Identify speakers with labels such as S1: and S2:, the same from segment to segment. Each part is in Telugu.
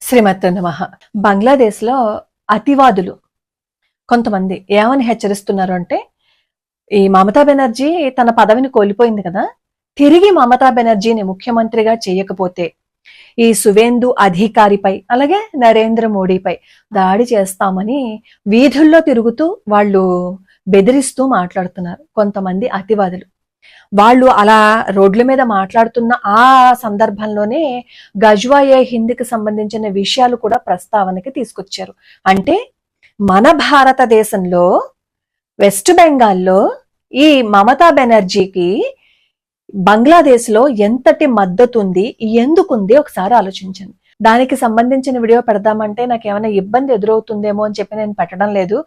S1: శ్రీమతి నమః. బంగ్లాదేశ్లో అతివాదులు కొంతమంది ఏమని హెచ్చరిస్తున్నారు అంటే, ఈ మమతా బెనర్జీ తన పదవిని కోల్పోయింది కదా, తిరిగి మమతా బెనర్జీని ముఖ్యమంత్రిగా చేయకపోతే ఈ సువేందు అధికారిపై అలాగే నరేంద్ర మోడీపై దాడి చేస్తామని వీధుల్లో తిరుగుతూ వాళ్ళు బెదిరిస్తూ మాట్లాడుతున్నారు కొంతమంది అతివాదులు. వాళ్ళు అలా రోడ్ల మీద మాట్లాడుతున్న ఆ సందర్భంలోనే గజ్వా-ఏ హింద్కి సంబంధించిన విషయాలు కూడా ప్రస్తావనకి తీసుకొచ్చారు. అంటే మన భారతదేశంలో వెస్ట్ బెంగాల్లో ఈ మమతా బెనర్జీకి బంగ్లాదేశ్లో ఎంతటి మద్దతు ఉంది, ఎందుకుంది ఒకసారి ఆలోచించండి. దానికి సంబంధించిన వీడియో పెడదామంటే నాకు ఏమైనా ఇబ్బంది ఎదురవుతుందేమో అని చెప్పి నేను పెట్టడం లేదు.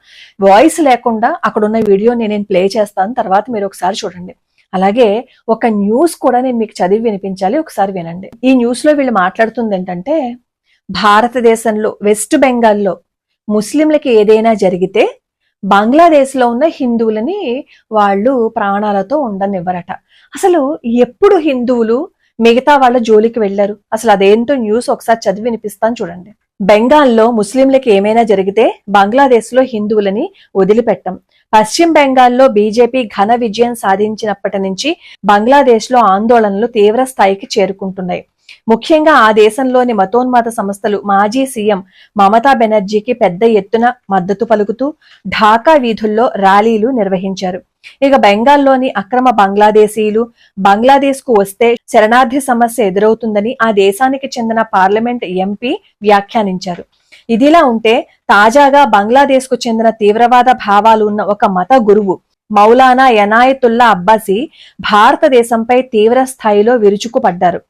S1: వాయిస్ లేకుండా అక్కడున్న వీడియోని నేను ప్లే చేస్తాను, తర్వాత మీరు ఒకసారి చూడండి. అలాగే ఒక న్యూస్ కూడా నేను మీకు చదివి వినిపించాలి, ఒకసారి వినండి. ఈ న్యూస్ లో వీళ్ళు మాట్లాడుతుంది ఏంటంటే, భారతదేశంలో వెస్ట్ బెంగాల్లో ముస్లింలకి ఏదైనా జరిగితే బంగ్లాదేశ్ లో ఉన్న హిందువులని వాళ్ళు ప్రాణాలతో ఉండనివ్వరట. అసలు ఎప్పుడు హిందువులు మిగతా వాళ్ళ జోలికి వెళ్లారు? అసలు అదేంటో న్యూస్ ఒకసారి చదివి వినిపిస్తాను చూడండి. బెంగాల్లో ముస్లింలకి ఏమైనా జరిగితే బంగ్లాదేశ్ లో హిందువులని వదిలిపెట్టం. పశ్చిమ బెంగాల్లో బీజేపీ ఘన విజయం సాధించినప్పటి నుంచి బంగ్లాదేశ్ లో ఆందోళనలు తీవ్ర స్థాయికి చేరుకుంటున్నాయి. ముఖ్యంగా ఆ దేశంలోని మతోన్మాద సంస్థలు మాజీ సీఎం మమతా బెనర్జీకి పెద్ద ఎత్తున మద్దతు పలుకుతూ ఢాకా వీధుల్లో ర్యాలీలు నిర్వహించారు. ఇక బెంగాల్లోని అక్రమ బంగ్లాదేశీయులు బంగ్లాదేశ్ కు వస్తే శరణార్థి సమస్య ఎదురవుతుందని ఆ దేశానికి చెందిన పార్లమెంట్ ఎంపీ వ్యాఖ్యానించారు. ఇదిలా ఉంటే తాజాగా బంగ్లాదేశ్ కు చెందిన తీవ్రవాద భావాలు ఉన్న ఒక మత గురువు మౌలానా ఎనాయతుల్లా అబ్బాసీ భారతదేశంపై తీవ్ర స్థాయిలో విరుచుకుపడ్డారు.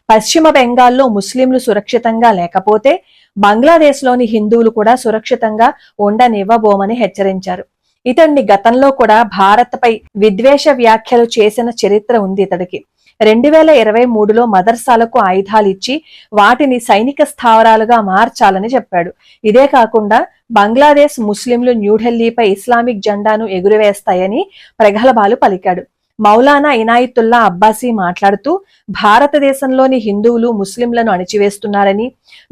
S1: పశ్చిమ బెంగాల్లో ముస్లింలు సురక్షితంగా లేకపోతే బంగ్లాదేశ్ లోని హిందువులు కూడా సురక్షితంగా ఉండనివ్వబోమని హెచ్చరించారు. ఇతన్ని గతంలో కూడా భారత్ పై విద్వేష వ్యాఖ్యలు చేసిన చరిత్ర ఉంది ఇతడికి. 2023లో మదర్సాలకు ఆయుధాలు ఇచ్చి వాటిని సైనిక స్థావరాలుగా మార్చాలని చెప్పాడు. ఇదే కాకుండా బంగ్లాదేశ్ ముస్లింలు న్యూఢిల్లీపై ఇస్లామిక్ జెండాను ఎగురవేస్తాయని ప్రగల్భాలు పలికాడు. మౌలానా ఇనాయతుల్లా అబ్బాసీ మాట్లాడుతూ భారతదేశంలోని హిందువులు ముస్లింలను అణిచివేస్తున్నారని,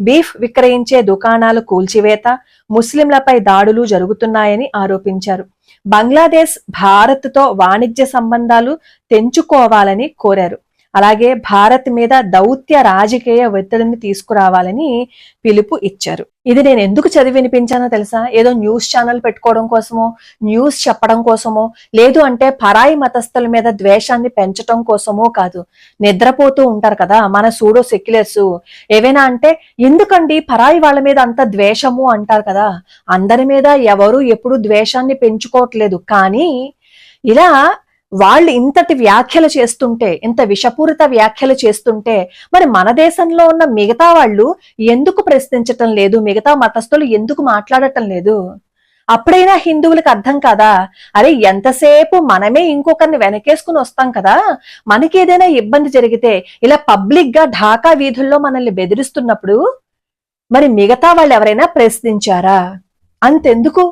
S1: బీఫ్ విక్రయించే దుకాణాలు కూల్చివేత, ముస్లింలపై దాడులు జరుగుతున్నాయని ఆరోపించారు. బంగ్లాదేశ్ భారత్తో వాణిజ్య సంబంధాలు తెంచుకోవాలని కోరారు. అలాగే భారత్ మీద దౌత్య రాజకీయ ఒత్తిడిని తీసుకురావాలని పిలుపు ఇచ్చారు. ఇది నేను ఎందుకు చదివి వినిపించానో తెలుసా? ఏదో న్యూస్ ఛానల్ పెట్టుకోవడం కోసమో, న్యూస్ చెప్పడం కోసమో, లేదు అంటే పరాయి మతస్థుల మీద ద్వేషాన్ని పెంచడం కోసమో కాదు. నిద్రపోతూ ఉంటారు కదా మన సూడో సెక్యులర్స్, ఏవైనా అంటే ఎందుకండి పరాయి వాళ్ళ మీద అంత ద్వేషము అంటారు కదా. అందరి మీద ఎవరు ఎప్పుడు ద్వేషాన్ని పెంచుకోవట్లేదు, కానీ ఇలా వాళ్ళు ఇంతటి వ్యాఖ్యలు చేస్తుంటే, ఇంత విషపూరిత వ్యాఖ్యలు చేస్తుంటే మరి మన దేశంలో ఉన్న మిగతా వాళ్ళు ఎందుకు ప్రశ్నించటం లేదు? మిగతా మతస్థులు ఎందుకు మాట్లాడటం లేదు? అప్పుడైనా హిందువులకు అర్థం కదా, అరే ఎంతసేపు మనమే ఇంకొకరిని వెనకేసుకుని వస్తాం కదా, మనకి ఏదైనా ఇబ్బంది జరిగితే ఇలా పబ్లిక్ గా ఢాకా వీధుల్లో మనల్ని బెదిరిస్తున్నప్పుడు మరి మిగతా వాళ్ళు ఎవరైనా ప్రశ్నించారా? అంతెందుకు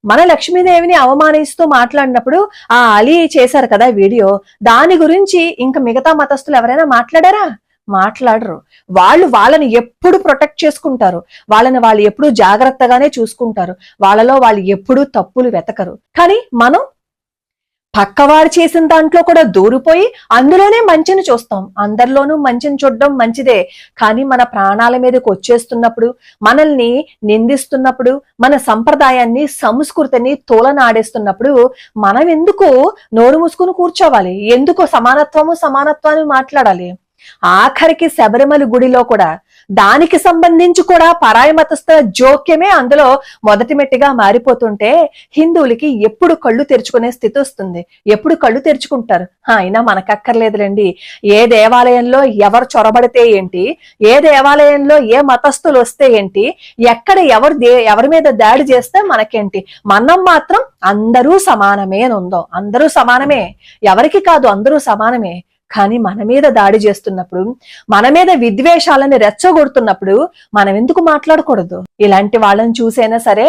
S1: మన లక్ష్మీదేవిని అవమానిస్తూ మాట్లాడినప్పుడు ఆ అలీ చేశారు కదా వీడియో, దాని గురించి ఇంకా మిగతా మతస్థులు ఎవరైనా మాట్లాడారా? మాట్లాడరు. వాళ్ళని ఎప్పుడు ప్రొటెక్ట్ చేసుకుంటారు, వాళ్ళని వాళ్ళు ఎప్పుడు జాగ్రత్తగానే చూసుకుంటారు, వాళ్ళలో వాళ్ళు ఎప్పుడూ తప్పులు వెతకరు. కానీ మనం పక్కవారు చేసిన దాంట్లో కూడా దూరిపోయి అందులోనే మంచిని చూస్తాం. అందరిలోనూ మంచిని చూడడం మంచిదే, కానీ మన ప్రాణాల మీదకి వచ్చేస్తున్నప్పుడు, మనల్ని నిందిస్తున్నప్పుడు, మన సంప్రదాయాన్ని సంస్కృతిని తోలనాడేస్తున్నప్పుడు మనం ఎందుకు నోరు మూసుకుని కూర్చోవాలి? ఎందుకు సమానత్వాన్ని మాట్లాడాలి? ఆఖరికి శబరిమల గుడిలో కూడా దానికి సంబంధించి కూడా పరాయి మతస్థుల జోక్యమే అందులో మొదటి మెట్టిగా మారిపోతుంటే హిందువులకి ఎప్పుడు కళ్ళు తెరుచుకునే స్థితి వస్తుంది? ఎప్పుడు కళ్ళు తెరుచుకుంటారు? అయినా మనకక్కర్లేదులేండి. ఏ దేవాలయంలో ఎవరు చొరబడితే ఏంటి, ఏ దేవాలయంలో ఏ మతస్థులు వస్తే ఏంటి, ఎక్కడ ఎవరి మీద దాడి చేస్తే మనకేంటి? మనం మాత్రం అందరూ సమానమే అని ఉందాం. అందరూ సమానమే, ఎవరికి కాదు, అందరూ సమానమే. కానీ మన మీద దాడి చేస్తున్నప్పుడు, మన మీద విద్వేషాలని రెచ్చగొడుతున్నప్పుడు మనం ఎందుకు మాట్లాడకూడదు? ఇలాంటి వాళ్ళని చూసైనా సరే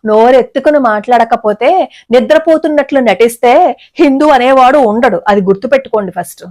S1: నోరెత్తుకుని మాట్లాడకపోతే, నిద్రపోతున్నట్లు నటిస్తే హిందూ అనేవాడు ఉండడు. అది గుర్తుపెట్టుకోండి ఫస్ట్.